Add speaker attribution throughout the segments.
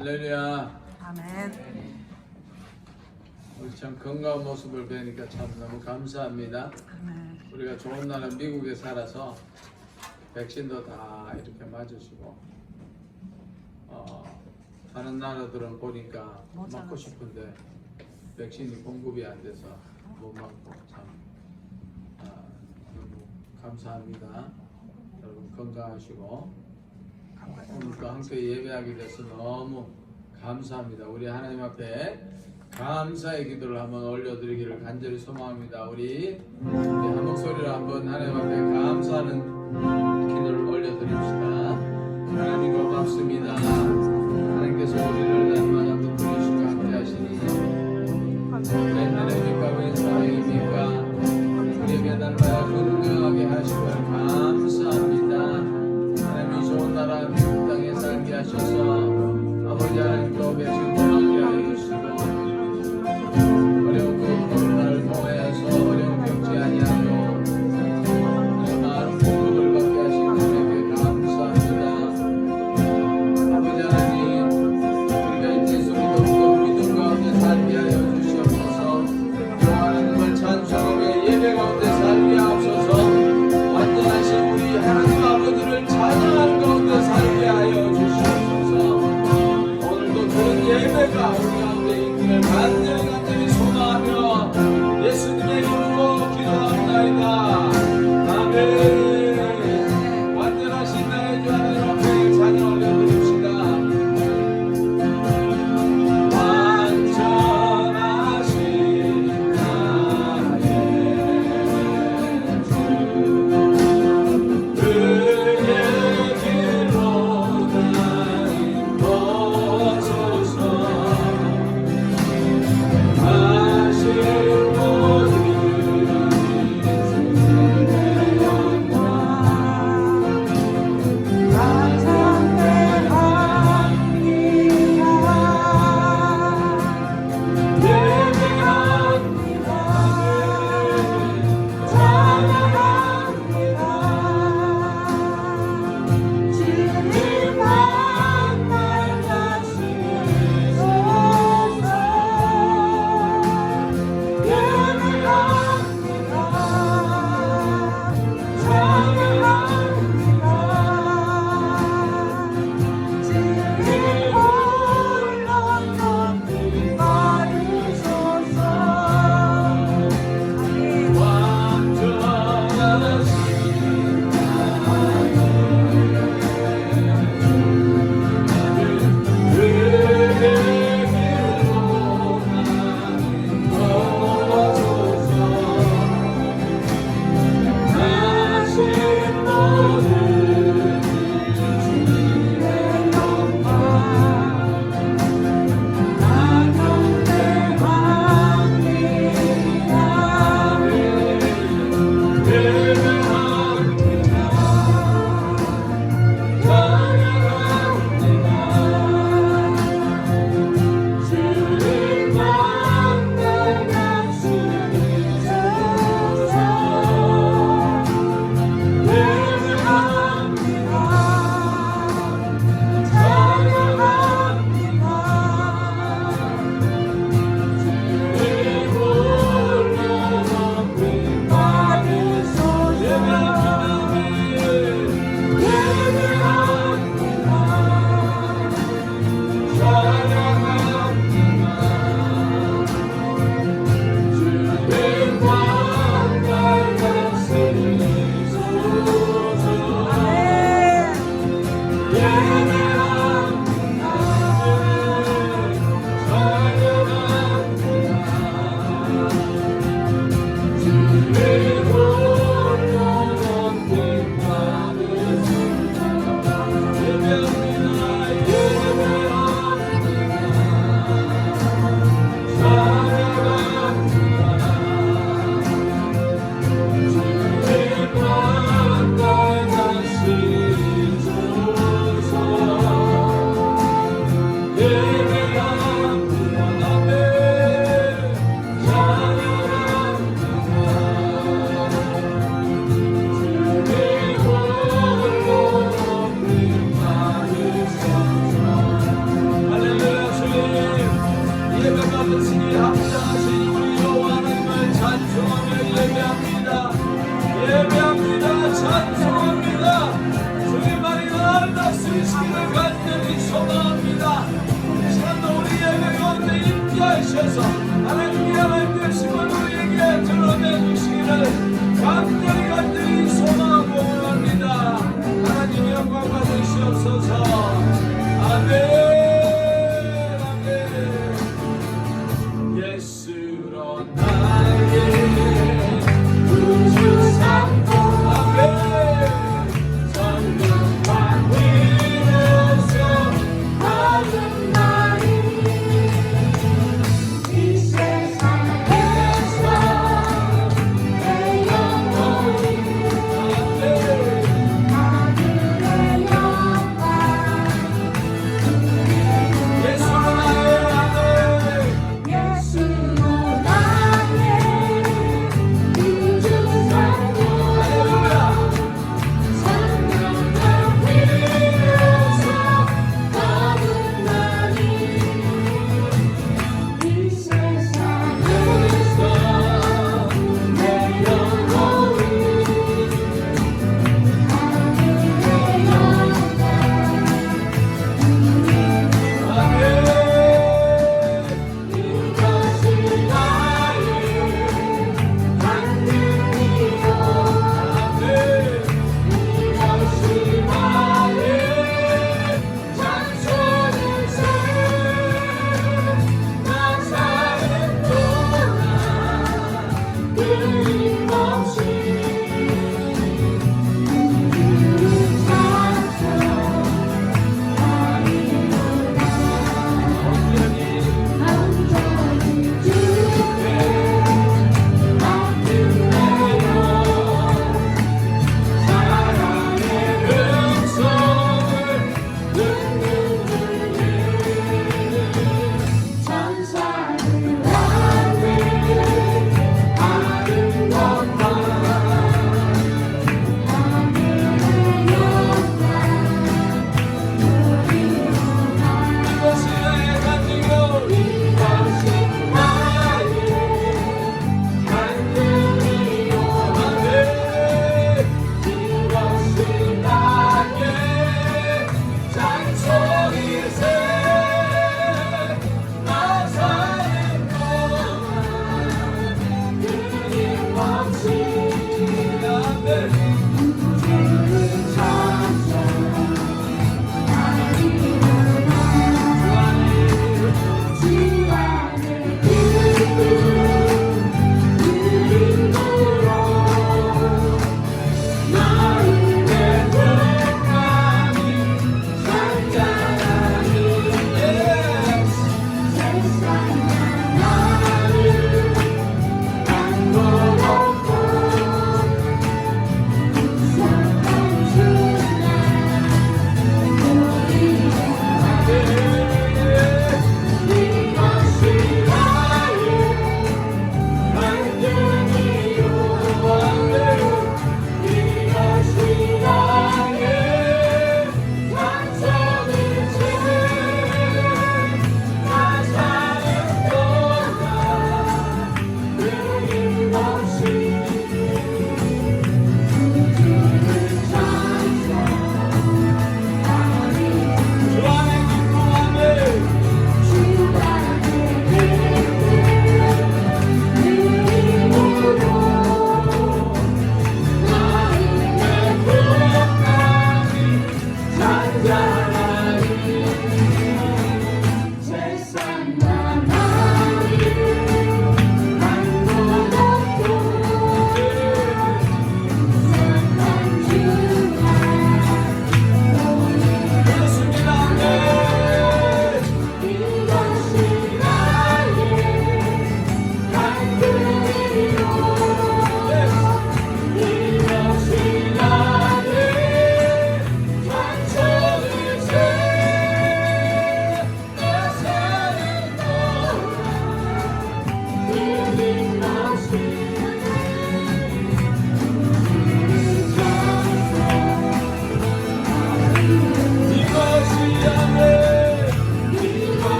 Speaker 1: 할렐루야.
Speaker 2: 아멘.
Speaker 1: 우리 참 건강한 모습을 뵈니까 참 너무 감사합니다.
Speaker 2: 아멘.
Speaker 1: 우리가 좋은 나라 미국에 살아서 백신도 다 이렇게 맞으시고 다른 나라들은 보니까 맞고 싶은데 백신이 공급이 안 돼서 못 맞고 참 너무 감사합니다. 여러분 건강하시고 오늘도 함께 예배하게 돼서 너무 감사합니다. 우리 하나님 앞에 감사의 기도를 한번 올려드리기를 간절히 소망합니다. 우리 한 목소리로 한번 하나님 앞에 감사하는 기도를 올려드립시다. 하나님 고맙습니다. 하나님께서 우리를 날마다 붙들으시고 함께 하시니 웬일입니까? 웬 사랑입니까? 우리에게 날마다 건강하게 하시고 감사합니다. 하나님이 좋은 나라 미국 땅에 살게 하셔서 아버지 하나님도 백신도 함께 하여 주시고 어려운 코로나를 통하여서 어려운 겪지 아니하고 많은 공급을 받게 하신 주님께 감사합니다. 아버지 하나님 우리가 이제 소리도 없고 믿음 가운데 살게 하여 주시옵소서. 하나님을 찬송하며 예배 가운데 살게 하옵소서. 완전하신 우리 하나님 아버지를 찬양하는 가운데 살게 하여 주시옵소서. 오늘도 그런 예배 영광 받으시옵소서. 아멘. 아멘. 예수로 나의 구주 삼고 아멘. 천국만 이루소 하는 날이 이 세상에서 내 영혼이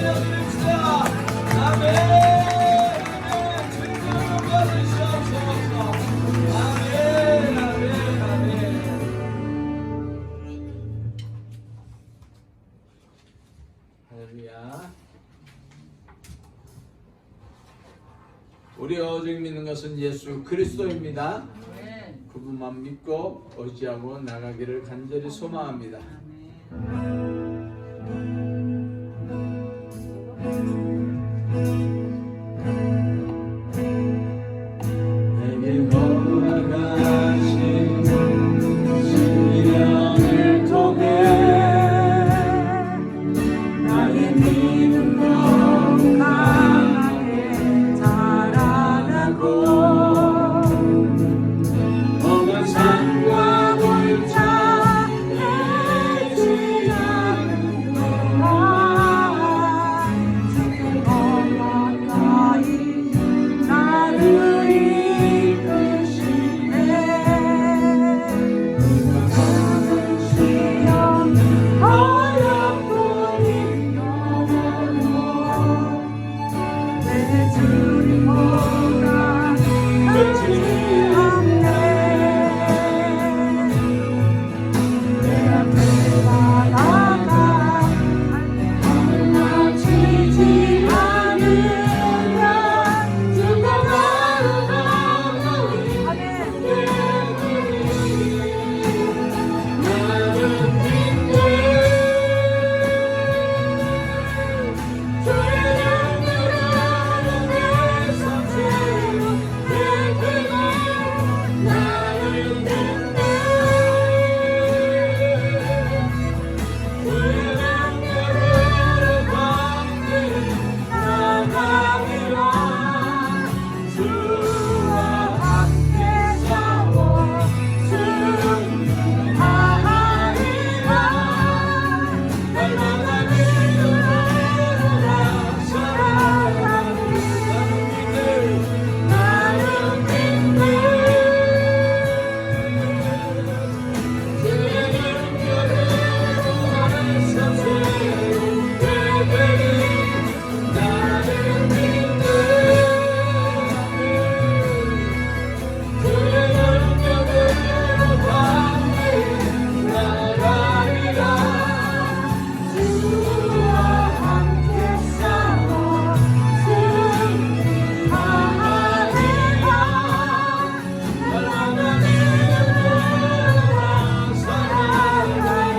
Speaker 1: 올려드립시다. 아멘. 아멘. 주님 받으시옵소서. 아멘. 아멘. 아멘. 할렐루야. 우리 오직 믿는 것은 예수 그리스도입니다. 그분만 믿고 의지하고 나가기를 간절히 소망합니다. 내게 걸어가신 시련을 통해 나의 믿음 더욱 강하게 자라나고 어느 산과 골짜 해지 않는 동안 주께 더 가까이 나를 이끄시네. 나는 시험 어렵고 영원히 내 주님보다 크지 않네. 내 앞에 나아가 지지 않으면 주가 나를 가까이 나는 믿네. 주의 능력으로 내 손으로 내게로 나를 믿네. 주의 능력으로 강히 나가리라. 주와 함께 싸워 승리하리라. 날마다 믿음으로 살아가리. 나는 믿네. 주의 능력으로 나를 삼세우게 되리. 나는 믿네. 주의 능력으로 강히 나가리라. 주와 함께 싸워 승리하리라. 날마다 믿음으로 살아가리.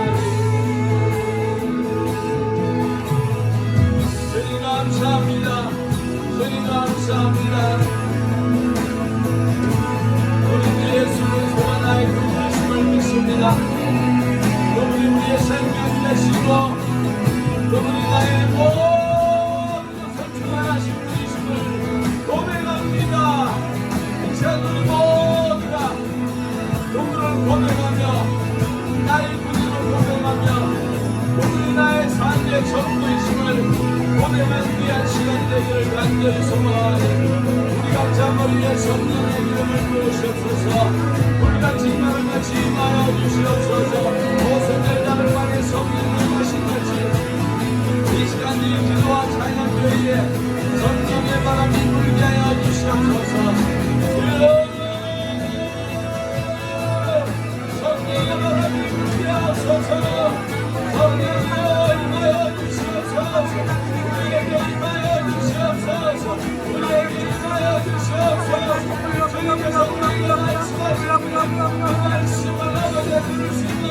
Speaker 1: 주님 감사합니다. 주님 감사합니다. 우리 예수를 소환하여 그분이심을 믿습니다. 그분이 우리의 생명이 되시고 그분이 나의 모든 것을 충만하신 분이심을 고백합니다. 이 시간 우리 모두가 그분을 고백하며 나의 분임을 고백하며 그분이 나의 삶의 전부이심을 고백하는 귀한 시간이 되기를 간절히 소망하니 우리 각자 머리에 성령의 이름을 부으시옵소서. 우리가 직만을 같이 임하여 주시옵소서. 오순절 날을 향해 성령을 하신 같이 이 시간 이 기도와 찬양교회에 성령의 바람이 불게 하여 주시옵소서. 성령의 바람이 불게 하소서. 성령이여 임하여 주시옵소서. 우리에게 임하여 주시옵소서. 우리에게 임하여 주시옵소서. 주님께서 우리에게 말씀하시는 그 말씀을 아버지에 들을 수 있는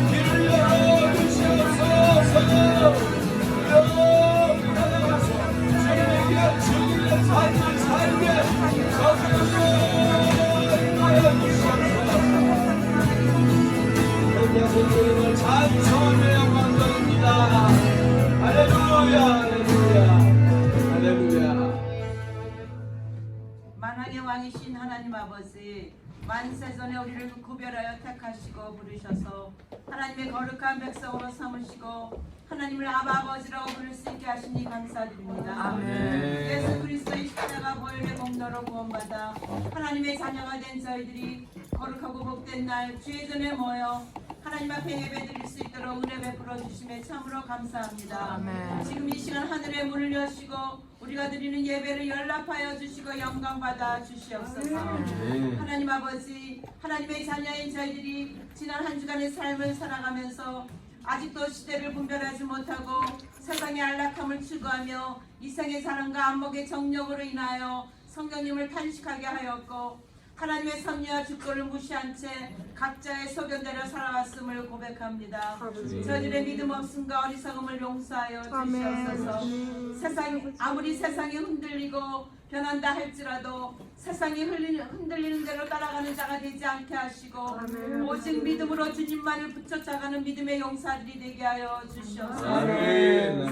Speaker 1: 길을 열어주시옵소서. 나아가서 주님의 귀한 주님의 삶을 살게 성령이여 임하여 주시옵소서. 그래서 주님을 찬송하며 영광드립니다. 할렐루야 할렐루야 할렐루야.
Speaker 2: 만왕의 왕이신 하나님 아버지, 만세전에 우리를 구별하여 택하시고 부르셔서 하나님의 거룩한 백성으로 삼으시고 하나님을 아버지라고 부를 수 있게 하시니 감사드립니다.
Speaker 1: 아멘.
Speaker 2: 예수 그리스도의 십자가 보혈의 공로로 구원받아 하나님의 자녀가 된 저희들이 거룩하고 복된 날 주의 전에 모여 하나님 앞에 예배드릴 수 있도록 은혜 베풀어 주심에 참으로 감사합니다.
Speaker 3: 아멘.
Speaker 2: 지금 이 시간 하늘의 문을 여시고 우리가 드리는 예배를 연락하여 주시고 영광 받아 주시옵소서. 하나님 아버지, 하나님의 자녀인 저희들이 지난 한 주간의 삶을 살아가면서 아직도 시대를 분별하지 못하고 세상의 안락함을 추구하며 이생의 사랑과 안목의 정욕으로 인하여 성령님을 탄식하게 하였고 하나님의 섭리와 주권을 무시한 채 각자의 소견대로 살아왔음을 고백합니다. 저희들의 믿음 없음과 어리석음을 용서하여 주시옵소서. 아무리 세상이 흔들리고 변한다 할지라도 세상이 흔들리는 대로 따라가는 자가 되지 않게 하시고 오직 믿음으로 주님만을 붙여차가는 믿음의 용사들이 되게 하여 주시옵소서.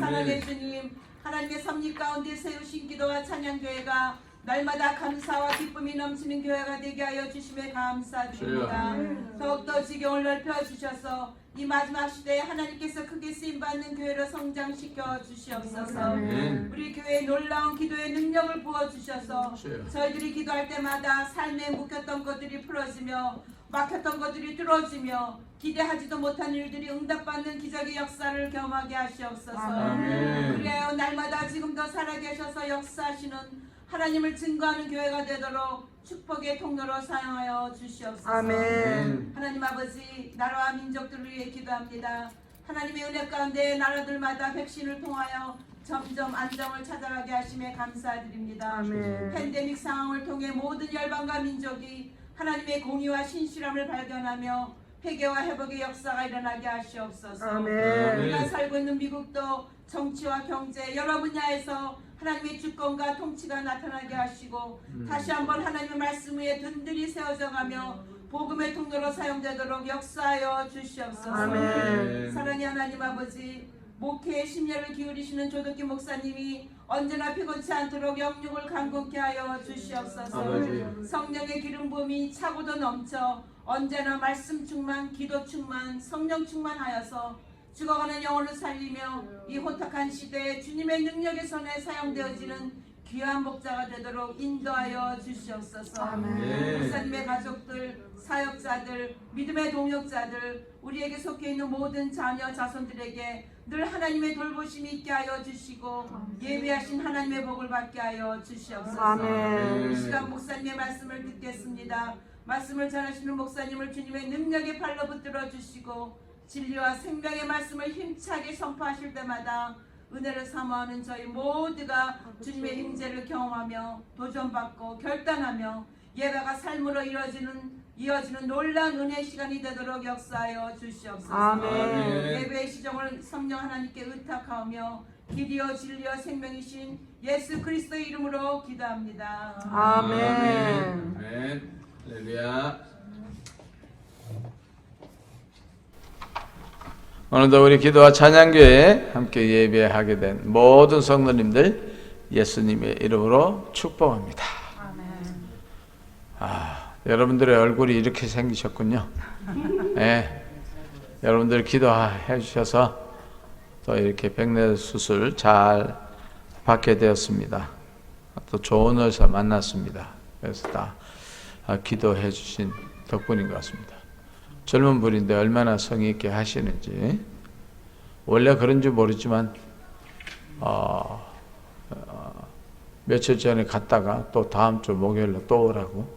Speaker 2: 사랑의 주님, 하나님의 섭리 가운데 세우신 기도와 찬양교회가 날마다 감사와 기쁨이 넘치는 교회가 되게 하여 주심에 감사드립니다. 더욱더 지경을 넓혀주셔서 이 마지막 시대에 하나님께서 크게 쓰임받는 교회로 성장시켜 주시옵소서. 우리 교회에 놀라운 기도의 능력을 부어주셔서 저희들이 기도할 때마다 삶에 묶였던 것들이 풀어지며 막혔던 것들이 뚫어지며 기대하지도 못한 일들이 응답받는 기적의 역사를 경험하게 하시옵소서. 그래요, 날마다 지금도 살아계셔서 역사하시는 하나님을 증거하는 교회가 되도록 축복의 통로로 사용하여 주시옵소서.
Speaker 3: 아멘.
Speaker 2: 하나님 아버지, 나라와 민족들을 위해 기도합니다. 하나님의 은혜 가운데 나라들마다 백신을 통하여 점점 안정을 찾아가게 하심에 감사드립니다.
Speaker 3: 아멘.
Speaker 2: 팬데믹 상황을 통해 모든 열방과 민족이 하나님의 공의와 신실함을 발견하며 회개와 회복의 역사가 일어나게 하시옵소서.
Speaker 3: 아멘.
Speaker 2: 우리가 살고 있는 미국도 정치와 경제 여러 분야에서 하나님의 주권과 통치가 나타나게 하시고 다시 한번 하나님의 말씀 위에 든든히 세워져 가며 복음의 통로로 사용되도록 역사하여 주시옵소서.
Speaker 3: 아멘.
Speaker 2: 사랑의 하나님 아버지, 목회에 심려를 기울이시는 조덕기 목사님이 언제나 피곤치 않도록 영육을 간곡케 하여 주시옵소서. 성령의 기름 부음이 차고도 넘쳐 언제나 말씀 충만, 기도 충만, 성령 충만하여서 죽어가는 영혼을 살리며 이 혼탁한 시대에 주님의 능력의 손에 사용되어지는 귀한 목자가 되도록 인도하여 주시옵소서. 목사님의 가족들, 사역자들, 믿음의 동역자들, 우리에게 속해 있는 모든 자녀, 자손들에게 늘 하나님의 돌보심이 있게 하여 주시고 예비하신 하나님의 복을 받게 하여 주시옵소서.
Speaker 3: 아멘.
Speaker 2: 이 시간 목사님의 말씀을 듣겠습니다. 말씀을 전하시는 목사님을 주님의 능력의 발로 붙들어 주시고 진리와 생명의 말씀을 힘차게 선포하실 때마다 은혜를 사모하는 저희 모두가 주님의 임재를 경험하며 도전받고 결단하며 예배가 삶으로 이어지는 놀라운 은혜의 시간이 되도록 역사하여 주시옵소서.
Speaker 3: 아멘.
Speaker 2: 예배의 시정을 성령 하나님께 의탁하며 길이요 진리요 생명이신 예수 그리스도의 이름으로 기도합니다.
Speaker 3: 아멘.
Speaker 1: 아멘. 할렐루야. 오늘도 우리 기도와 찬양교회에 함께 예배하게 된 모든 성도님들 예수님의 이름으로 축복합니다. 여러분들의 얼굴이 이렇게 생기셨군요. 네, 여러분들 기도해 주셔서 또 이렇게 백내 수술 잘 받게 되었습니다. 또 좋은 의사 만났습니다. 그래서 다 기도해 주신 덕분인 것 같습니다. 젊은 분인데 얼마나 성의 있게 하시는지 원래 그런지 모르지만 며칠 전에 갔다가 또 다음 주 목요일로 또 오라고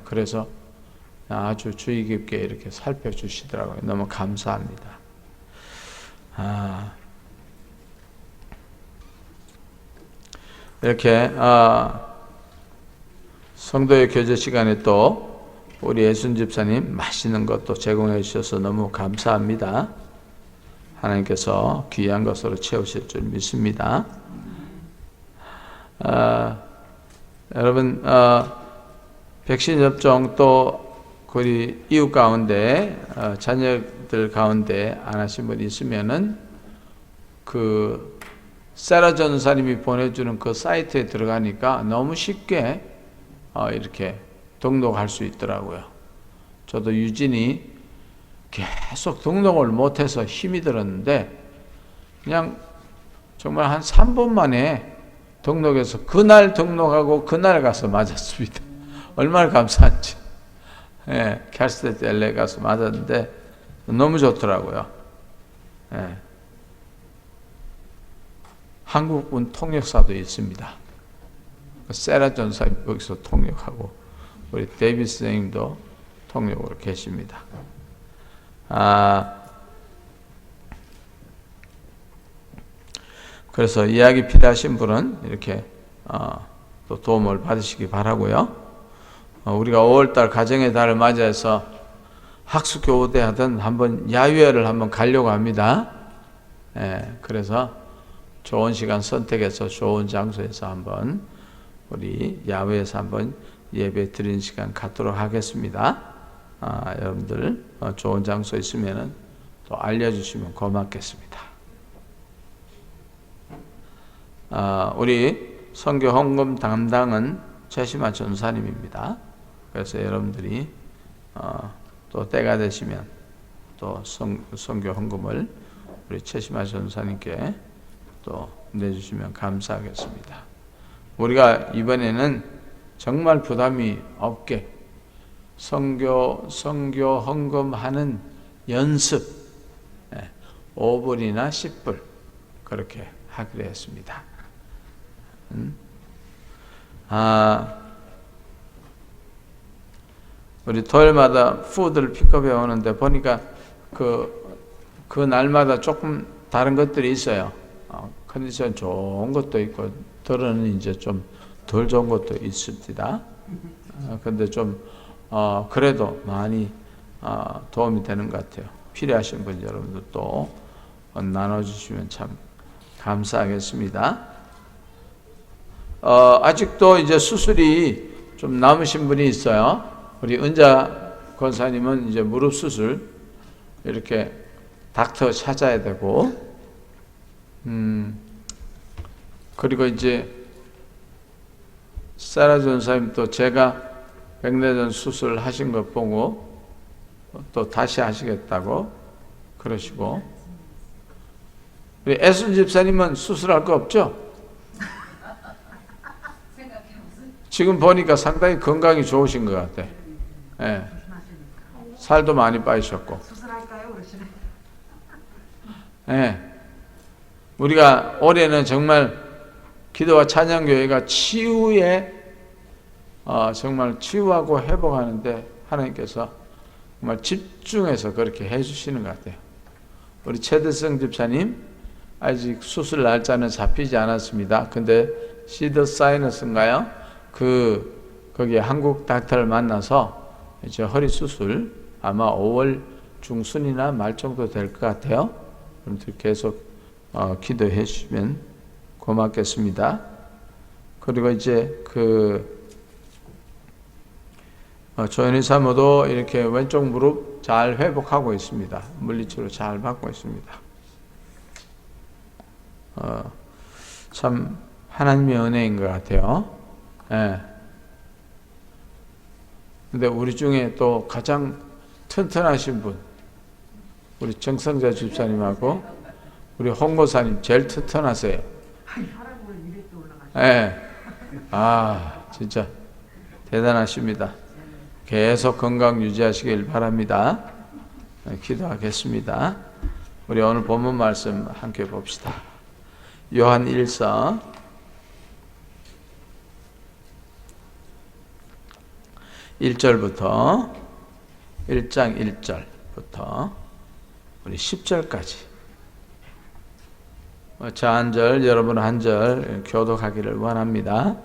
Speaker 1: 그래서 아주 주의 깊게 이렇게 살펴주시더라고요. 너무 감사합니다. 이렇게 성도의 교제 시간에 또 우리 예순 집사님 맛있는 것도 제공해 주셔서 너무 감사합니다. 하나님께서 귀한 것으로 채우실 줄 믿습니다. 여러분 백신 접종 또 우리 이웃 가운데 자녀들 가운데 안 하신 분 있으면은 그 세라 전사님이 보내주는 그 사이트에 들어가니까 너무 쉽게 이렇게 등록할 수 있더라고요. 저도 유진이 계속 등록을 못해서 힘이 들었는데 그냥 정말 한 3분 만에 등록해서 그날 등록하고 그날 가서 맞았습니다. 얼마나 감사한지. 캘스테드 LA 가서 맞았는데 너무 좋더라고요. 예. 한국군 통역사도 있습니다. 세라 전사님 여기서 통역하고 우리 데이비스 선생님도 통역으로 계십니다. 그래서 이야기 필요하신 분은 이렇게 또 도움을 받으시기 바라고요. 우리가 5월달 가정의 달을 맞이해서 학수교대 하든 한번 야유회를 한번 가려고 합니다. 예, 그래서 좋은 시간 선택해서 좋은 장소에서 한번 우리 야외에서 한번 예배 드리는 시간 갖도록 하겠습니다. 여러분들 좋은 장소 있으면 또 알려주시면 고맙겠습니다. 우리 선교 헌금 담당은 최시마 전사님입니다. 그래서 여러분들이 또 때가 되시면 또 선교 헌금을 우리 최시마 전사님께 또 내주시면 감사하겠습니다. 우리가 이번에는 정말 부담이 없게 선교 헌금하는 연습 5불이나 10불 그렇게 하기로 했습니다. 우리 토요일마다 푸드를 픽업해 오는데 보니까 그 날마다 조금 다른 것들이 있어요. 컨디션 좋은 것도 있고 덜은 이제 좀 덜 좋은 것도 있습니다. 근데 좀 그래도 많이 도움이 되는 것 같아요. 필요하신 분 여러분들 또 나눠주시면 참 감사하겠습니다. 아직도 이제 수술이 좀 남으신 분이 있어요. 우리 은자 권사님은 이제 무릎 수술 이렇게 닥터 찾아야 되고, 그리고 이제 사라 전사님도 제가 백내전 수술 하신 거 보고 또 다시 하시겠다고 그러시고, 우리 애순 집사님은 수술할 거 없죠? 지금 보니까 상당히 건강이 좋으신 것 같아. 예. 살도 많이 빠지셨고.
Speaker 3: 수술할까요? 그러시네.
Speaker 1: 예. 우리가 올해는 정말 기도와 찬양교회가 치유에 정말 치유하고 회복하는데 하나님께서 정말 집중해서 그렇게 해주시는 것 같아요. 우리 최대성 집사님 아직 수술 날짜는 잡히지 않았습니다. 근데 시더 사이너스인가요? 거기에 한국 닥터를 만나서 이제 허리 수술 아마 5월 중순이나 말 정도 될 것 같아요. 여러분들 계속 기도해 주시면 고맙겠습니다. 그리고 이제 조현희 사모도 이렇게 왼쪽 무릎 잘 회복하고 있습니다. 물리치료 잘 받고 있습니다. 참 하나님의 은혜인 것 같아요. 예. 근데 우리 중에 또 가장 튼튼하신 분, 우리 정성자 집사님하고 우리 홍고사님 제일 튼튼하세요. 예. 진짜 대단하십니다. 계속 건강 유지하시길 바랍니다. 기도하겠습니다. 우리 오늘 본문 말씀 함께 봅시다. 요한 1서 1절부터 1장 1절부터 우리 10절까지 저 한 절 여러분 한 절 교독하기를 원합니다.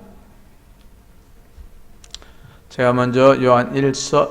Speaker 1: 제가 먼저 요한 1서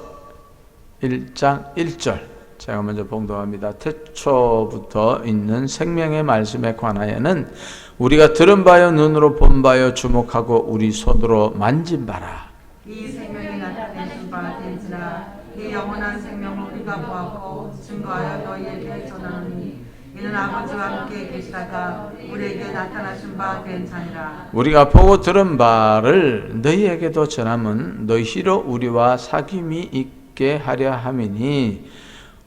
Speaker 1: 1장 1절 제가 먼저 봉독합니다. 태초부터 있는 생명의 말씀에 관하여는 우리가 들은 바요 눈으로 본 바요 주목하고 우리 손으로 만진 바라.
Speaker 3: 이 생명이 나타내신 바 된지라 이 영원한 생명을 우리가 보았고 증거하여 너희에게 전하노니 이는 아버지와 함께 계시다가 우리에게 나타나신 바 된 자니라.
Speaker 1: 우리가 보고 들은 바를 너희에게도 전함은 너희로 우리와 사귐이 있게 하려 함이니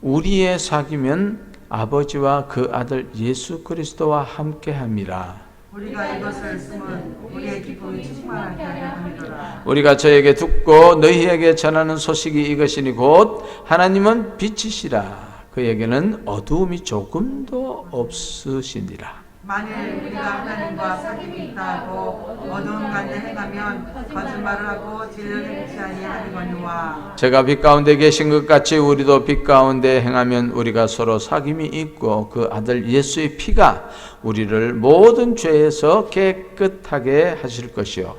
Speaker 1: 우리의 사귐은 아버지와 그 아들 예수 그리스도와 함께 함이라.
Speaker 3: 우리가 이것을 쓰면 우리의 기쁨이 충만하게 하려 함이로라.
Speaker 1: 우리가 저에게 듣고 너희에게 전하는 소식이 이것이니 곧 하나님은 빛이시라. 그에게는 어두움이 조금도 없으시니라.
Speaker 3: 만일 우리가 하나님과 사귑이 있다 하고 어두운 가운데 행하면 거짓말을 하고 진리를 행치 아니하리거니와.
Speaker 1: 제가 빛 가운데 계신 것 같이 우리도 빛 가운데 행하면 우리가 서로 사귐이 있고 그 아들 예수의 피가 우리를 모든 죄에서 깨끗하게 하실 것이요.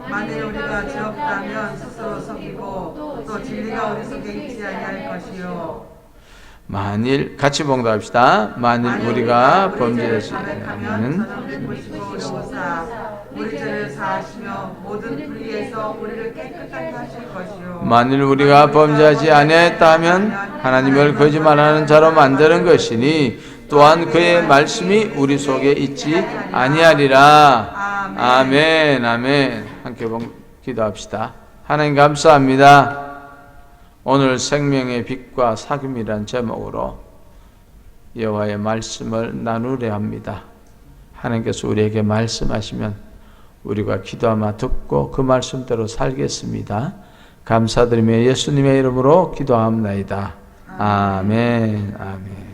Speaker 3: 만일 우리가 죄 없다면 스스로 속이고 또 진리가 우리 속에 있지 아니할 것이요.
Speaker 1: 만일 같이 봉독합시다. 만일 우리가 범죄했으면
Speaker 3: 우리 죄를 사하시며 모든 불의에서 우리를 깨끗하게 하실 것이요.
Speaker 1: 만일 우리가 범죄하지 아니했다 하면 하나님을 거짓말하는 자로 만드는 것이니 또한 그의 말씀이 우리 속에 있지 아니하리라. 아멘. 아멘. 함께 기도합시다. 하나님 감사합니다. 오늘 생명의 빛과 사귐이란 제목으로 여호와의 말씀을 나누려 합니다. 하나님께서 우리에게 말씀하시면 우리가 기도하며 듣고 그 말씀대로 살겠습니다. 감사드리며 예수님의 이름으로 기도합나이다. 아멘. 아멘.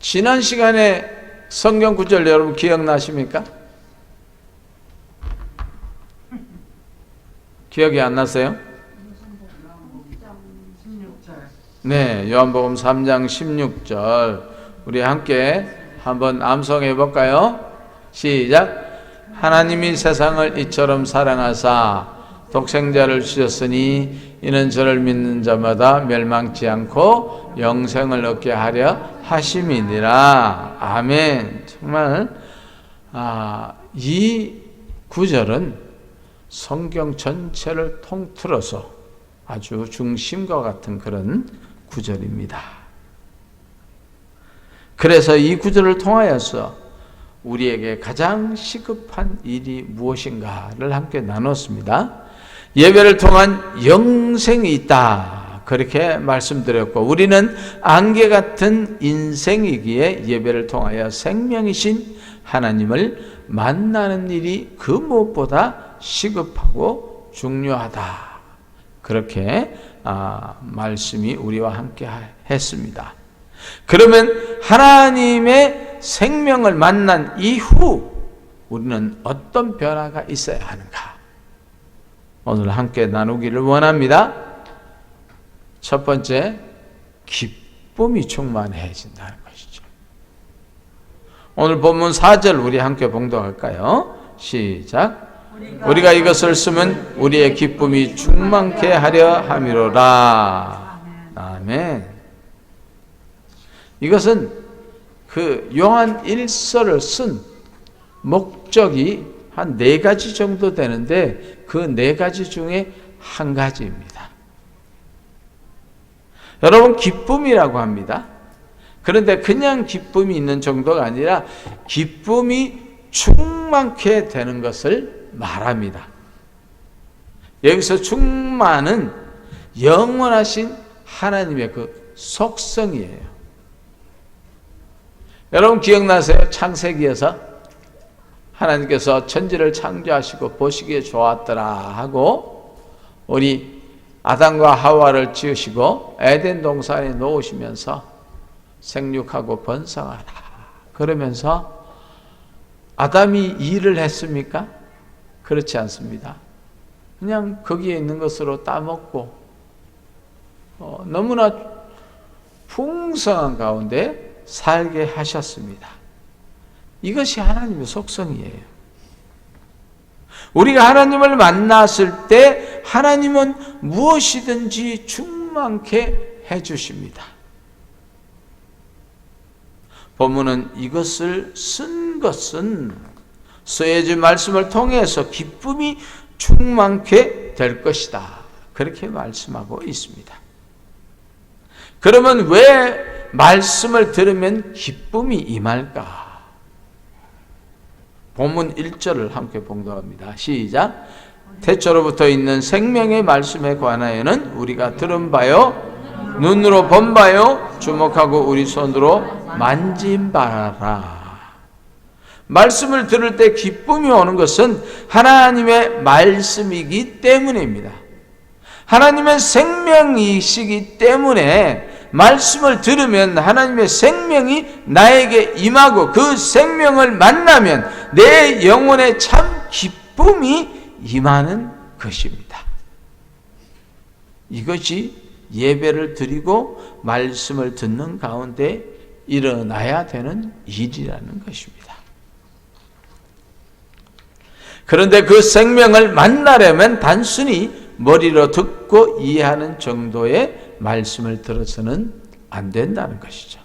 Speaker 1: 지난 시간에 성경 구절 여러분 기억나십니까? 기억이 안 나세요?
Speaker 3: 16절.
Speaker 1: 네, 요한복음 3장 16절 우리 함께 한번 암송해 볼까요? 시작. 하나님이 세상을 이처럼 사랑하사 독생자를 주셨으니 이는 저를 믿는 자마다 멸망치 않고 영생을 얻게 하려 하심이니라. 아멘. 정말 이 구절은 성경 전체를 통틀어서 아주 중심과 같은 그런 구절입니다. 그래서 이 구절을 통하여서 우리에게 가장 시급한 일이 무엇인가를 함께 나눴습니다. 예배를 통한 영생이 있다, 그렇게 말씀드렸고, 우리는 안개 같은 인생이기에 예배를 통하여 생명이신 하나님을 만나는 일이 그 무엇보다 시급하고 중요하다, 그렇게 말씀이 우리와 함께 했습니다. 그러면 하나님의 생명을 만난 이후 우리는 어떤 변화가 있어야 하는가? 오늘 함께 나누기를 원합니다. 첫 번째, 기쁨이 충만해진다는 것이죠. 오늘 본문 4절 우리 함께 봉독할까요? 시작. 우리가 이것을 쓰면 우리의 기쁨이 충만케 하려 함이로라. 아멘. 이것은 그 요한 1서를 쓴 목적이 한 4가지 정도 되는데 그 4가지 중에 한 가지입니다. 여러분, 기쁨이라고 합니다. 그런데 그냥 기쁨이 있는 정도가 아니라 기쁨이 충만케 되는 것을 말합니다. 여기서 충만은 영원하신 하나님의 그 속성이에요. 여러분 기억나세요? 창세기에서 하나님께서 천지를 창조하시고 보시기에 좋았더라 하고 우리 아담과 하와를 지으시고 에덴 동산에 놓으시면서 생육하고 번성하라 그러면서 아담이 일을 했습니까? 그렇지 않습니다. 그냥 거기에 있는 것으로 따먹고 너무나 풍성한 가운데 살게 하셨습니다. 이것이 하나님의 속성이에요. 우리가 하나님을 만났을 때 하나님은 무엇이든지 충만케 해주십니다. 본문은 이것을 쓴 것은 서예주 말씀을 통해서 기쁨이 충만케 될 것이다, 그렇게 말씀하고 있습니다. 그러면 왜 말씀을 들으면 기쁨이 임할까? 본문 1절을 함께 봉독합니다. 시작. 태초로부터 있는 생명의 말씀에 관하여는 우리가 들은 바요, 눈으로 본 바요, 주목하고 우리 손으로 만진 바라. 말씀을 들을 때 기쁨이 오는 것은 하나님의 말씀이기 때문입니다. 하나님의 생명이시기 때문에 말씀을 들으면 하나님의 생명이 나에게 임하고 그 생명을 만나면 내 영혼에 참 기쁨이 임하는 것입니다. 이것이 예배를 드리고 말씀을 듣는 가운데 일어나야 되는 일이라는 것입니다. 그런데 그 생명을 만나려면 단순히 머리로 듣고 이해하는 정도의 말씀을 들어서는 안 된다는 것이죠.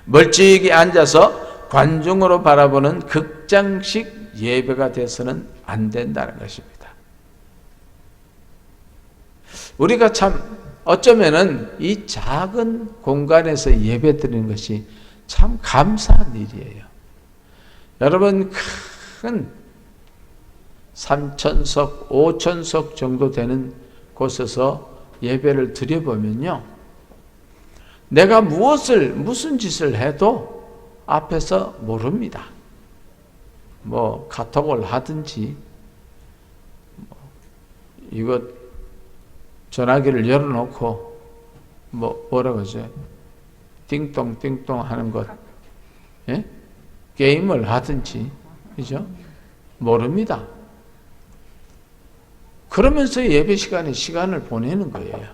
Speaker 1: 멀찍이 앉아서 관중으로 바라보는 극장식 예배가 돼서는 안 된다는 것입니다. 우리가 참 어쩌면은 이 작은 공간에서 예배 드리는 것이 참 감사한 일이에요. 여러분, 큰 3,000석, 5,000석 정도 되는 곳에서 예배를 드려보면요, 내가 무슨 짓을 해도 앞에서 모릅니다. 뭐 카톡을 하든지 이거 전화기를 열어놓고 뭐라 그러죠? 띵동 띵동 하는 것, 예? 게임을 하든지, 그죠? 모릅니다. 그러면서 예배 시간에 시간을 보내는 거예요.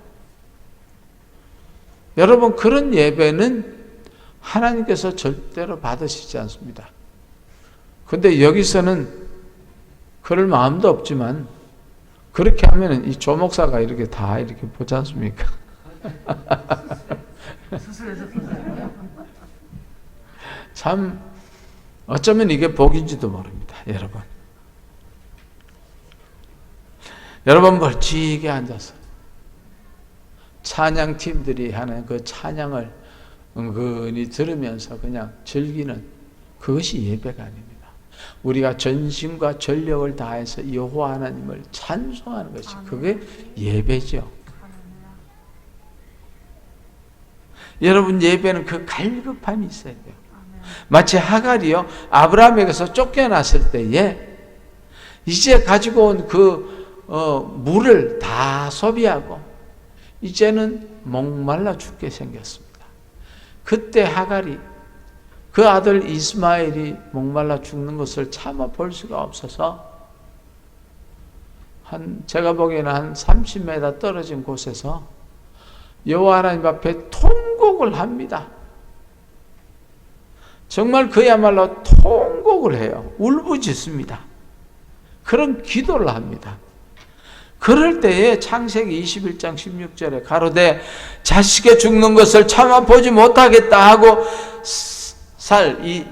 Speaker 1: 여러분, 그런 예배는 하나님께서 절대로 받으시지 않습니다. 근데 여기서는 그럴 마음도 없지만 그렇게 하면은 이 조목사가 이렇게 다 이렇게 보지 않습니까? 참 어쩌면 이게 복인지도 모릅니다, 여러분. 여러분, 멀찍이 앉아서 찬양팀들이 하는 그 찬양을 은근히 들으면서 그냥 즐기는 그것이 예배가 아닙니다. 우리가 전심과 전력을 다해서 여호와 하나님을 찬송하는 것이 그게 예배죠. 여러분, 예배는 그 갈급함이 있어야 돼요. 마치 하갈이요, 아브라함에게서 쫓겨났을 때에 이제 가지고 온 그 물을 다 소비하고 이제는 목말라 죽게 생겼습니다. 그때 하갈이 그 아들 이스마엘이 목말라 죽는 것을 참아 볼 수가 없어서 제가 보기에는 한 30m 떨어진 곳에서 여호와 하나님 앞에 통곡을 합니다. 정말 그야말로 통곡을 해요. 울부짖습니다. 그런 기도를 합니다. 그럴 때에 창세기 21장 16절에 가로되 자식의 죽는 것을 참아 보지 못하겠다 하고 이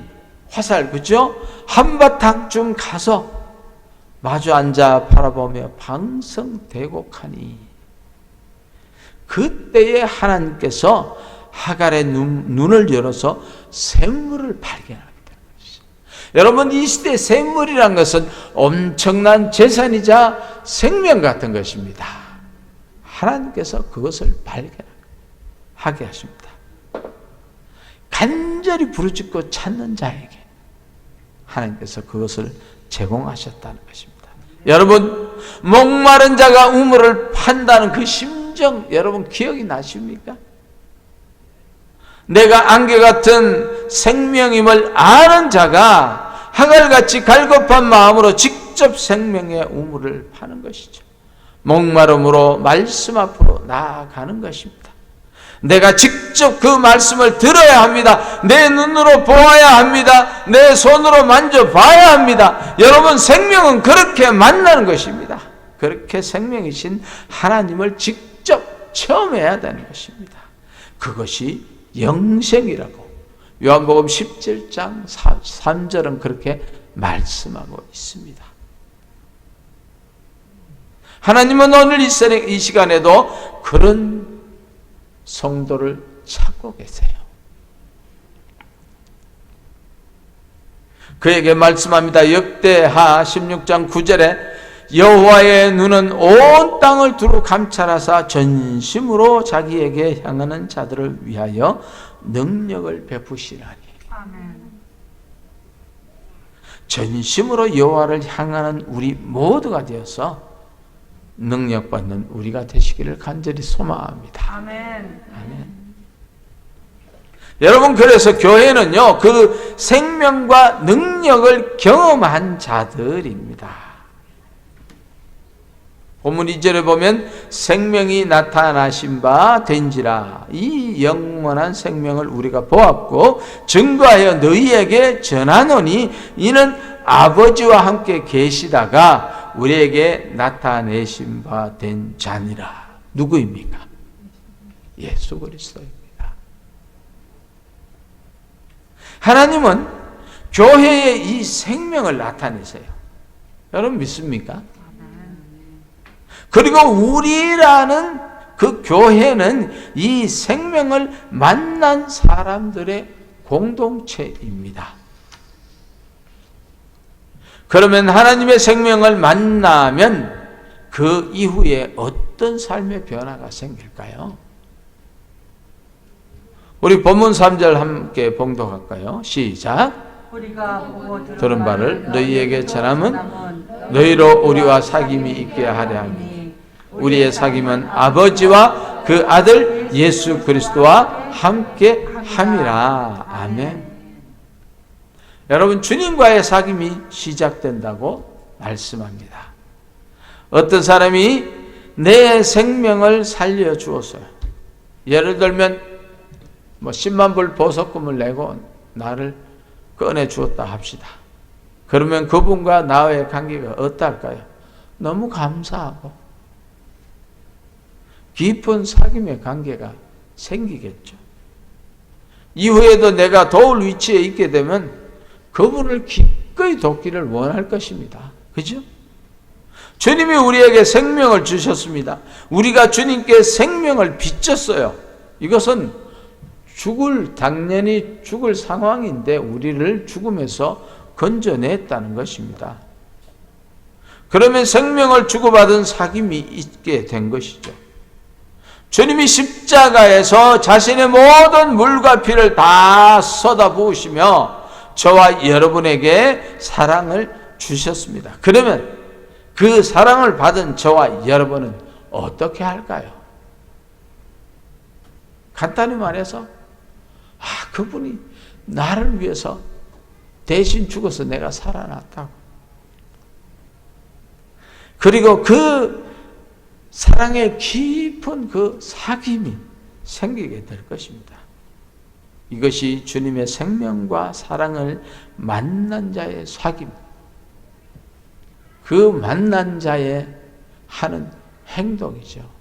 Speaker 1: 화살, 그죠? 한바탕쯤 가서 마주 앉아 바라보며 방성대곡하니 그때에 하나님께서 하갈의 눈을 열어서 샘물을 발견합니다. 여러분, 이 시대 샘물이란 것은 엄청난 재산이자 생명 같은 것입니다. 하나님께서 그것을 발견하게 하십니다. 간절히 부르짖고 찾는 자에게 하나님께서 그것을 제공하셨다는 것입니다. 여러분, 목마른 자가 우물을 판다는 그 심정 여러분 기억이 나십니까? 내가 안개같은 생명임을 아는 자가 하갈같이 갈급한 마음으로 직접 생명의 우물을 파는 것이죠. 목마름으로 말씀 앞으로 나아가는 것입니다. 내가 직접 그 말씀을 들어야 합니다. 내 눈으로 보아야 합니다. 내 손으로 만져봐야 합니다. 여러분, 생명은 그렇게 만나는 것입니다. 그렇게 생명이신 하나님을 직접 체험해야 되는 것입니다. 그것이 영생이라고 요한복음 17장 3절은 그렇게 말씀하고 있습니다. 하나님은 오늘 이 시간에도 그런 성도를 찾고 계세요. 그에게 말씀합니다. 역대하 16장 9절에 여호와의 눈은 온 땅을 두루 감찰하사 전심으로 자기에게 향하는 자들을 위하여 능력을 베푸시나니. 아멘. 전심으로 여호와를 향하는 우리 모두가 되어서 능력받는 우리가 되시기를 간절히 소망합니다.
Speaker 3: 아멘.
Speaker 1: 아멘. 여러분, 그래서 교회는요, 그 생명과 능력을 경험한 자들입니다. 본문 2절에 보면 생명이 나타나신 바 된지라, 이 영원한 생명을 우리가 보았고 증거하여 너희에게 전하노니 이는 아버지와 함께 계시다가 우리에게 나타내신 바 된 자니라. 누구입니까? 예수 그리스도입니다. 하나님은 교회에 이 생명을 나타내세요. 여러분 믿습니까? 그리고 우리라는 그 교회는 이 생명을 만난 사람들의 공동체입니다. 그러면 하나님의 생명을 만나면 그 이후에 어떤 삶의 변화가 생길까요? 우리 본문 3절 함께 봉독할까요? 시작.
Speaker 3: 우리가 보고
Speaker 1: 들은 바를 너희에게 전함은 너희로 우리와 사귐이 있게 하려 함이니 우리의 사귐은 아버지와 그 아들 예수 그리스도와 함께 함이라. 아멘. 여러분, 주님과의 사귐이 시작된다고 말씀합니다. 어떤 사람이 내 생명을 살려주었어요. 예를 들면 10만 불 보석금을 내고 나를 꺼내주었다 합시다. 그러면 그분과 나의 관계가 어떨까요? 너무 감사하고 깊은 사귐의 관계가 생기겠죠. 이후에도 내가 도울 위치에 있게 되면 그분을 기꺼이 돕기를 원할 것입니다. 그죠? 주님이 우리에게 생명을 주셨습니다. 우리가 주님께 생명을 빚졌어요. 이것은 당연히 죽을 상황인데 우리를 죽음에서 건져냈다는 것입니다. 그러면 생명을 주고받은 사귐이 있게 된 것이죠. 주님이 십자가에서 자신의 모든 물과 피를 다 쏟아부으시며 저와 여러분에게 사랑을 주셨습니다. 그러면 그 사랑을 받은 저와 여러분은 어떻게 할까요? 간단히 말해서 그분이 나를 위해서 대신 죽어서 내가 살아났다고. 그리고 그 사랑의 깊은 그 사귐이 생기게 될 것입니다. 이것이 주님의 생명과 사랑을 만난 자의 사귐, 그 만난 자의 하는 행동이죠.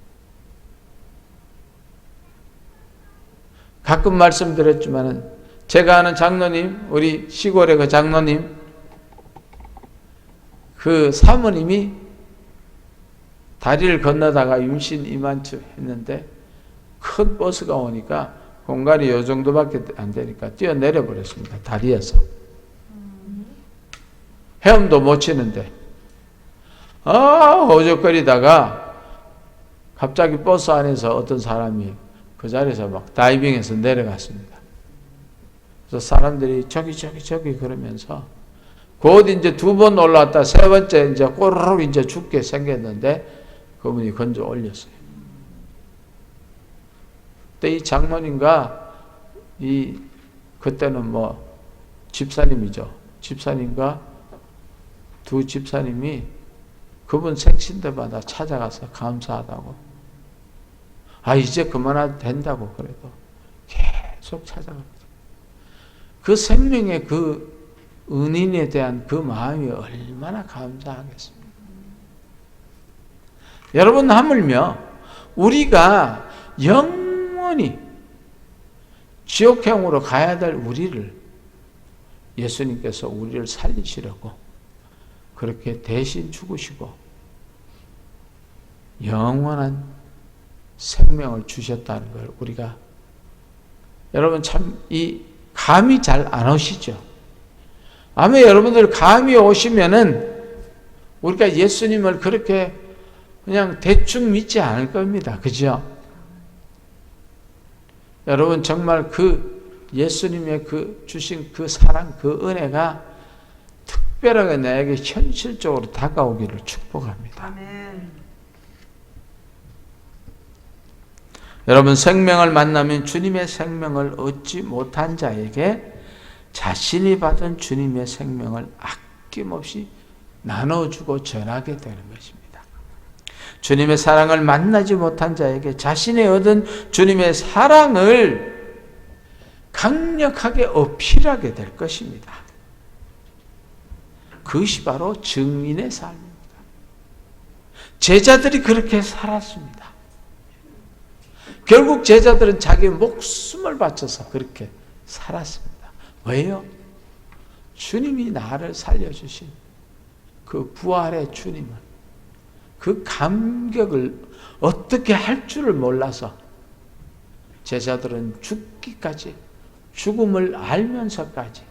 Speaker 1: 가끔 말씀드렸지만은 제가 아는 장로님, 우리 시골의 그 장로님, 그 사모님이 다리를 건너다가 임신 이만추 했는데 큰 버스가 오니까 공간이 요 정도밖에 안 되니까 뛰어내려 버렸습니다. 다리에서. 헤엄도 못 치는데 어적거리다가 갑자기 버스 안에서 어떤 사람이 그 자리에서 막 다이빙해서 내려갔습니다. 그래서 사람들이 저기 그러면서 곧 이제 2번 올라왔다 세 번째 이제 꼬르륵 이제 죽게 생겼는데 그분이 건져 올렸어요. 그때 이 장로님과 그때는 집사님이죠. 집사님과 두 집사님이 그분 생신대마다 찾아가서 감사하다고. 이제 그만해도 된다고 그래도 계속 찾아갑니다. 그 생명의 그 은인에 대한 그 마음이 얼마나 감사하겠습니까? 여러분, 하물며 우리가 영원히 지옥행으로 가야 될 우리를 예수님께서 우리를 살리시려고 그렇게 대신 죽으시고 영원한 생명을 주셨다는 걸 우리가, 여러분 참 감이 잘 안 오시죠? 아마 여러분들 감이 오시면은 우리가 예수님을 그렇게 그냥 대충 믿지 않을 겁니다. 그죠? 여러분 정말 그 예수님의 그 주신 그 사랑, 그 은혜가 특별하게 나에게 현실적으로 다가오기를 축복합니다.
Speaker 3: 아멘.
Speaker 1: 여러분, 생명을 만나면 주님의 생명을 얻지 못한 자에게 자신이 받은 주님의 생명을 아낌없이 나눠주고 전하게 되는 것입니다. 주님의 사랑을 만나지 못한 자에게 자신이 얻은 주님의 사랑을 강력하게 어필하게 될 것입니다. 그것이 바로 증인의 삶입니다. 제자들이 그렇게 살았습니다. 결국 제자들은 자기 목숨을 바쳐서 그렇게 살았습니다. 왜요? 주님이 나를 살려주신 그 부활의 주님을, 그 감격을 어떻게 할 줄을 몰라서 제자들은 죽기까지, 죽음을 알면서까지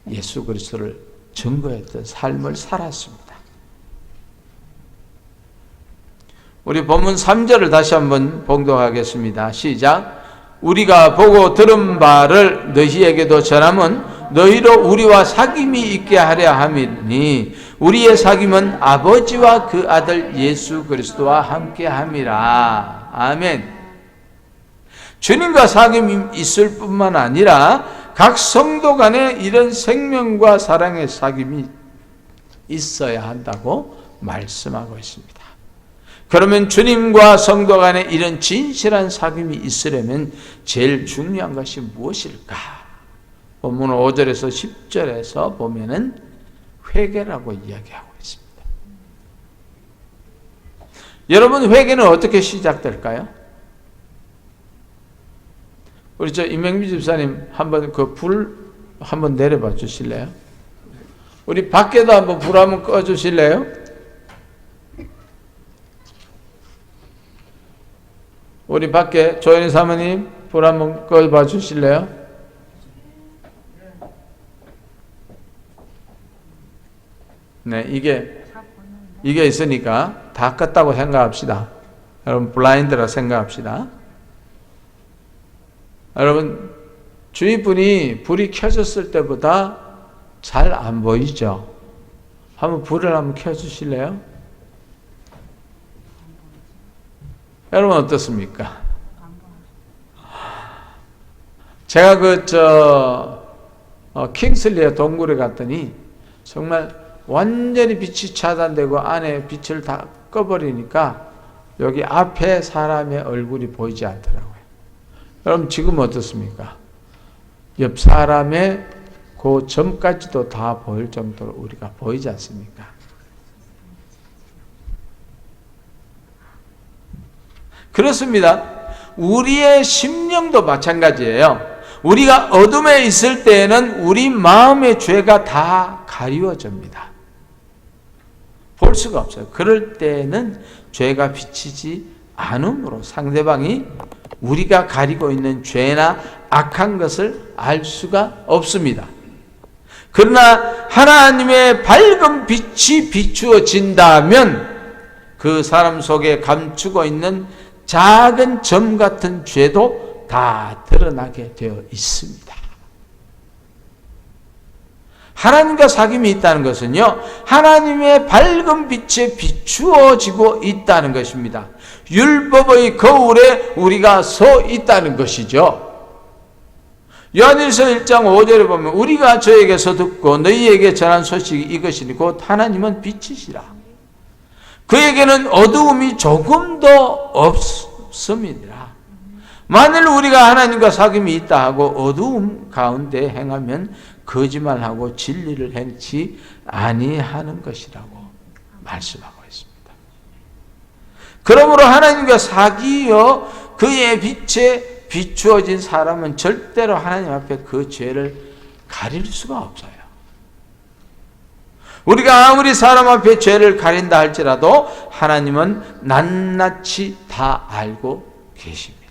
Speaker 1: 예수 그리스도를 증거했던 삶을 살았습니다. 우리 본문 3절을 다시 한번 봉독하겠습니다. 시작. 우리가 보고 들은 바를 너희에게도 전함은 너희로 우리와 사귐이 있게 하려 함이니 우리의 사귐은 아버지와 그 아들 예수 그리스도와 함께 함이라. 아멘. 주님과 사귐이 있을 뿐만 아니라 각 성도 간에 이런 생명과 사랑의 사귐이 있어야 한다고 말씀하고 있습니다. 그러면 주님과 성도 간에 이런 진실한 사귐이 있으려면 제일 중요한 것이 무엇일까? 본문 5절에서 10절에서 보면은 회개라고 이야기하고 있습니다. 여러분, 회개는 어떻게 시작될까요? 우리 임명미 집사님 한번 그 불 한번 내려봐 주실래요? 우리 밖에도 한번 불 한번 꺼 주실래요? 우리 밖에 조연희 사모님 불 한번 꺼봐 주실래요? 네, 이게 있으니까 다 껐다고 생각합시다. 여러분, 블라인드라 생각합시다. 여러분, 주위 분이 불이 켜졌을 때보다 잘 안 보이죠? 한번 불을 한번 켜주실래요? 여러분 어떻습니까? 제가 킹슬리의 동굴에 갔더니 정말 완전히 빛이 차단되고 안에 빛을 다 꺼버리니까 여기 앞에 사람의 얼굴이 보이지 않더라고요. 여러분 지금 어떻습니까? 옆 사람의 그 점까지도 다 보일 정도로 우리가 보이지 않습니까? 그렇습니다. 우리의 심령도 마찬가지예요. 우리가 어둠에 있을 때에는 우리 마음의 죄가 다 가리워집니다. 볼 수가 없어요. 그럴 때에는 죄가 비치지 않으므로 상대방이 우리가 가리고 있는 죄나 악한 것을 알 수가 없습니다. 그러나 하나님의 밝은 빛이 비추어진다면 그 사람 속에 감추고 있는 작은 점 같은 죄도 다 드러나게 되어 있습니다. 하나님과 사귐이 있다는 것은요, 하나님의 밝은 빛에 비추어지고 있다는 것입니다. 율법의 거울에 우리가 서 있다는 것이죠. 요한일서 1장 5절에 보면 우리가 저에게서 듣고 너희에게 전한 소식이 이것이니 곧 하나님은 빛이시라. 그에게는 어두움이 조금도 없습니다. 만일 우리가 하나님과 사귐이 있다 하고 어두움 가운데 행하면 거짓말하고 진리를 행치 아니하는 것이라고 말씀하고 있습니다. 그러므로 하나님과 사귀어 그의 빛에 비추어진 사람은 절대로 하나님 앞에 그 죄를 가릴 수가 없어요. 우리가 아무리 사람 앞에 죄를 가린다 할지라도 하나님은 낱낱이 다 알고 계십니다.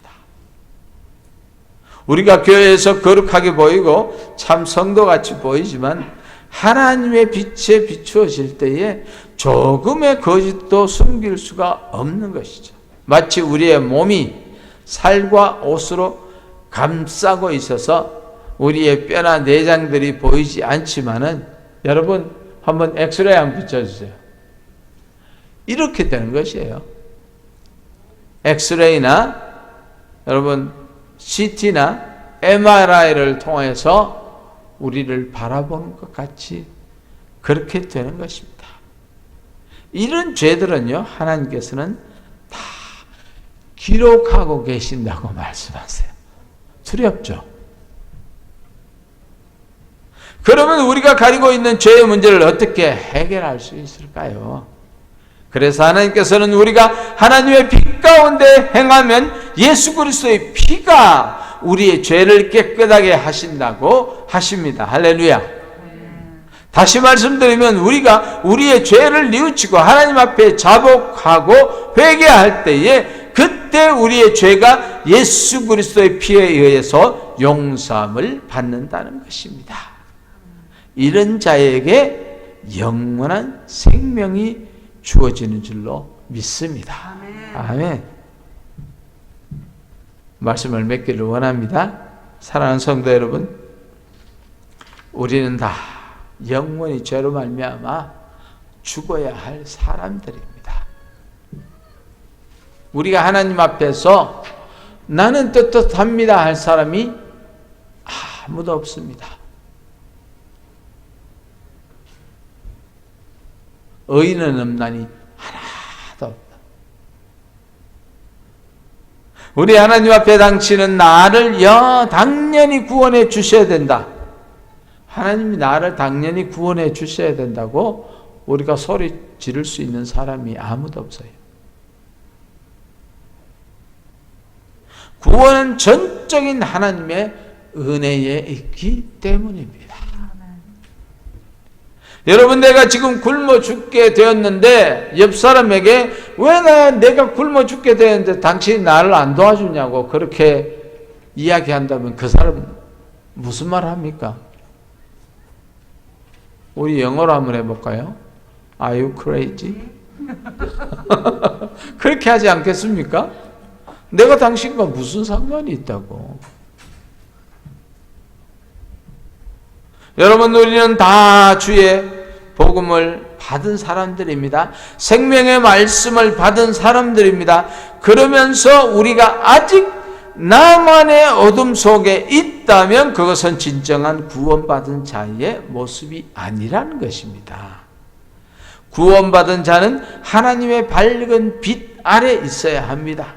Speaker 1: 우리가 교회에서 거룩하게 보이고 참 성도같이 보이지만 하나님의 빛에 비추어질 때에 조금의 거짓도 숨길 수가 없는 것이죠. 마치 우리의 몸이 살과 옷으로 감싸고 있어서 우리의 뼈나 내장들이 보이지 않지만은 여러분, 한번 엑스레이 한번 붙여주세요. 이렇게 되는 것이에요. 엑스레이나 여러분 CT나 MRI를 통해서 우리를 바라보는 것 같이 그렇게 되는 것입니다. 이런 죄들은요, 하나님께서는 다 기록하고 계신다고 말씀하세요. 두렵죠? 그러면 우리가 가지고 있는 죄의 문제를 어떻게 해결할 수 있을까요? 그래서 하나님께서는 우리가 하나님의 빛 가운데 행하면 예수 그리스도의 피가 우리의 죄를 깨끗하게 하신다고 하십니다. 할렐루야. 다시 말씀드리면 우리가 우리의 죄를 뉘우치고 하나님 앞에 자복하고 회개할 때에 그때 우리의 죄가 예수 그리스도의 피에 의해서 용서함을 받는다는 것입니다. 이런 자에게 영원한 생명이 주어지는 줄로 믿습니다. 아멘. 말씀을 맺기를 원합니다. 사랑하는 성도 여러분, 우리는 다 영원히 죄로 말미암아 죽어야 할 사람들입니다. 우리가 하나님 앞에서 나는 떳떳합니다 할 사람이 아무도 없습니다. 의인은 없나니 하나도 없다. 우리 하나님 앞에 당신은 나를 당연히 구원해 주셔야 된다. 하나님이 나를 당연히 구원해 주셔야 된다고 우리가 소리 지를 수 있는 사람이 아무도 없어요. 구원은 전적인 하나님의 은혜에 있기 때문입니다. 여러분, 내가 지금 굶어 죽게 되었는데 옆 사람에게 왜 내가 굶어 죽게 되었는데 당신이 나를 안 도와주냐고 그렇게 이야기한다면 그 사람 무슨 말 합니까? 우리 영어로 한번 해볼까요? Are you crazy? 그렇게 하지 않겠습니까? 내가 당신과 무슨 상관이 있다고. 여러분, 우리는 다 주의 복음을 받은 사람들입니다. 생명의 말씀을 받은 사람들입니다. 그러면서 우리가 아직 나만의 어둠 속에 있다면 그것은 진정한 구원받은 자의 모습이 아니라는 것입니다. 구원받은 자는 하나님의 밝은 빛 아래 있어야 합니다.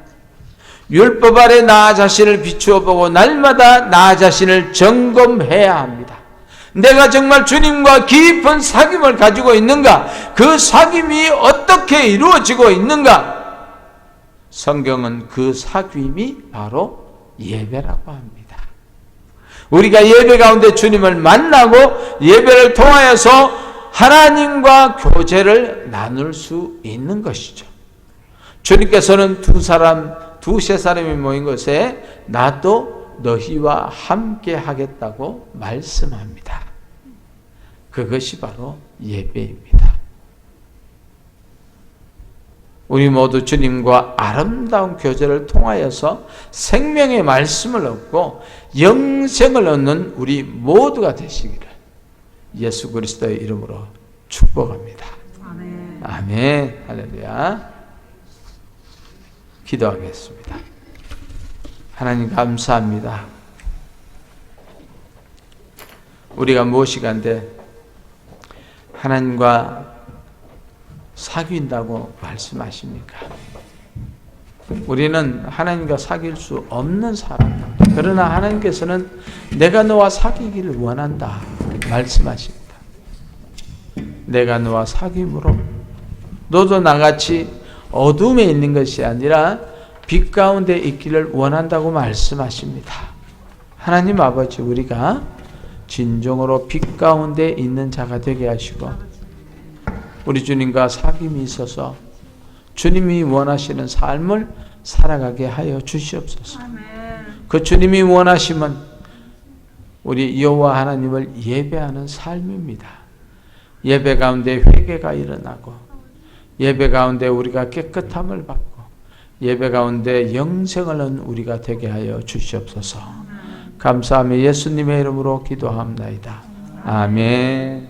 Speaker 1: 율법 아래 나 자신을 비추어 보고 날마다 나 자신을 점검해야 합니다. 내가 정말 주님과 깊은 사귐을 가지고 있는가? 그 사귐이 어떻게 이루어지고 있는가? 성경은 그 사귐이 바로 예배라고 합니다. 우리가 예배 가운데 주님을 만나고 예배를 통하여서 하나님과 교제를 나눌 수 있는 것이죠. 주님께서는 두세 사람이 모인 곳에 나도 너희와 함께 하겠다고 말씀합니다. 그것이 바로 예배입니다. 우리 모두 주님과 아름다운 교제를 통하여서 생명의 말씀을 얻고 영생을 얻는 우리 모두가 되시기를 예수 그리스도의 이름으로 축복합니다. 아멘. 아멘. 할렐루야. 기도하겠습니다. 하나님 감사합니다. 우리가 무엇이간데 하나님과 사귄다고 말씀하십니까? 우리는 하나님과 사귈 수 없는 사람. 그러나 하나님께서는 내가 너와 사귀기를 원한다 말씀하십니다. 내가 너와 사귐으로 너도 나같이 어둠에 있는 것이 아니라 빛 가운데 있기를 원한다고 말씀하십니다. 하나님 아버지, 우리가 진정으로 빛 가운데 있는 자가 되게 하시고 우리 주님과 사귐이 있어서 주님이 원하시는 삶을 살아가게 하여 주시옵소서. 그 주님이 원하시면 우리 여호와 하나님을 예배하는 삶입니다. 예배 가운데 회개가 일어나고 예배 가운데 우리가 깨끗함을 받고 예배 가운데 영생을 얻는 우리가 되게 하여 주시옵소서. 감사하며 예수님의 이름으로 기도합나이다. 아멘.